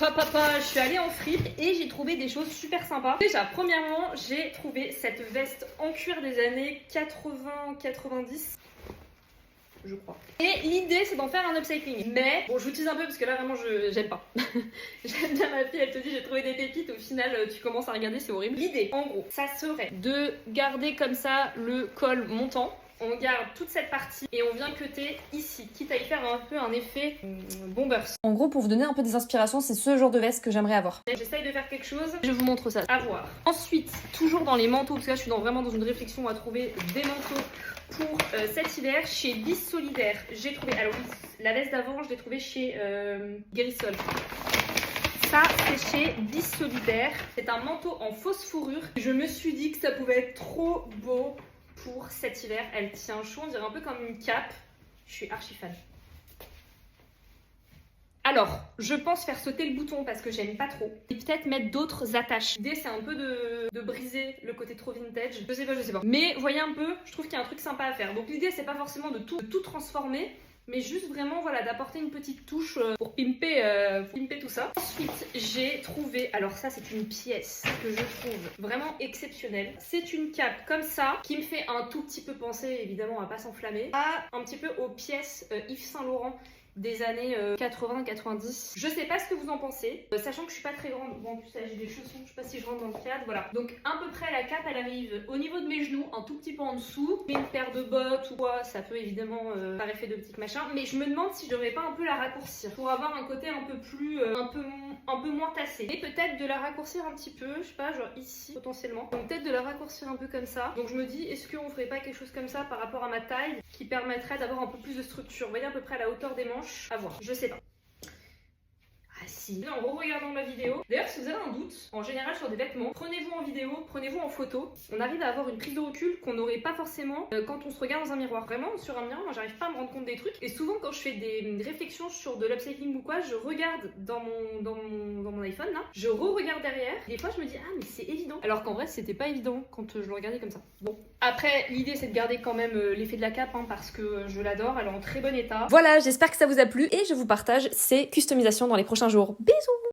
Hop hop hop, je suis allée en fripe et j'ai trouvé des choses super sympas. Déjà, premièrement, j'ai trouvé cette veste en cuir des années 80-90. Je crois. Et l'idée c'est d'en faire un upcycling. Mais bon, je vous tease un peu parce que là vraiment j'aime pas. J'aime bien ma fille, elle te dit j'ai trouvé des pépites, au final tu commences à regarder, c'est horrible. L'idée en gros, ça serait de garder comme ça le col montant. On garde toute cette partie et on vient cutter ici, quitte à y faire un peu un effet bombers. En gros, pour vous donner un peu des inspirations, c'est ce genre de veste que j'aimerais avoir. J'essaye de faire quelque chose, je vous montre ça, à voir. Ensuite, toujours dans les manteaux, parce que là je suis vraiment dans une réflexion à trouver des manteaux pour cet hiver. Chez Bis Solidaire, j'ai trouvé, alors la veste d'avant, je l'ai trouvée chez Guérissol. Ça, c'est chez Bis Solidaire. C'est un manteau en fausse fourrure. Je me suis dit que ça pouvait être trop beau pour cet hiver. Elle tient chaud, on dirait un peu comme une cape. Je suis archi fan. Alors, je pense faire sauter le bouton parce que j'aime pas trop. Et peut-être mettre d'autres attaches. L'idée, c'est un peu de briser le côté trop vintage. Je sais pas. Mais voyez un peu, je trouve qu'il y a un truc sympa à faire. Donc l'idée, c'est pas forcément de tout transformer, mais juste vraiment voilà, d'apporter une petite touche pour pimper tout ça. Ensuite, j'ai trouvé, alors ça c'est une pièce que je trouve vraiment exceptionnelle. C'est une cape comme ça qui me fait un tout petit peu penser, évidemment à pas s'enflammer, à un petit peu aux pièces Yves Saint Laurent des années 80-90. Je sais pas ce que vous en pensez, sachant que je suis pas très grande. Bon, en plus là j'ai des chaussons, je sais pas si je rentre dans le cadre, voilà. Donc à peu près la cape elle arrive au niveau de mes genoux, un tout petit peu en dessous. Une paire de bottes ou quoi, ça peut évidemment faire effet de petit machin. Mais je me demande si je devrais pas un peu la raccourcir pour avoir un côté un peu plus, un peu moins tassé. Et peut-être de la raccourcir un petit peu, je sais pas, genre ici potentiellement. Donc peut-être de la raccourcir un peu comme ça. Donc je me dis, est-ce qu'on ferait pas quelque chose comme ça par rapport à ma taille qui permettrait d'avoir un peu plus de structure. Vous voyez à peu près à la hauteur des manches. À voir, je sais pas. Ah si. En re-regardant ma vidéo. D'ailleurs, si vous avez un doute, en général sur des vêtements, prenez-vous en vidéo, prenez-vous en photo. On arrive à avoir une prise de recul qu'on n'aurait pas forcément quand on se regarde dans un miroir. Vraiment, sur un miroir, moi j'arrive pas à me rendre compte des trucs. Et souvent, quand je fais des réflexions sur de l'upcycling ou quoi, je regarde dans mon iPhone là, je re-regarde derrière. Des fois, je me dis, ah, mais c'est évident. Alors qu'en vrai, c'était pas évident quand je le regardais comme ça. Bon. Après, l'idée c'est de garder quand même l'effet de la cape hein, parce que je l'adore, elle est en très bon état. Voilà, j'espère que ça vous a plu et je vous partage ces customisations dans les prochains jours. Bisous!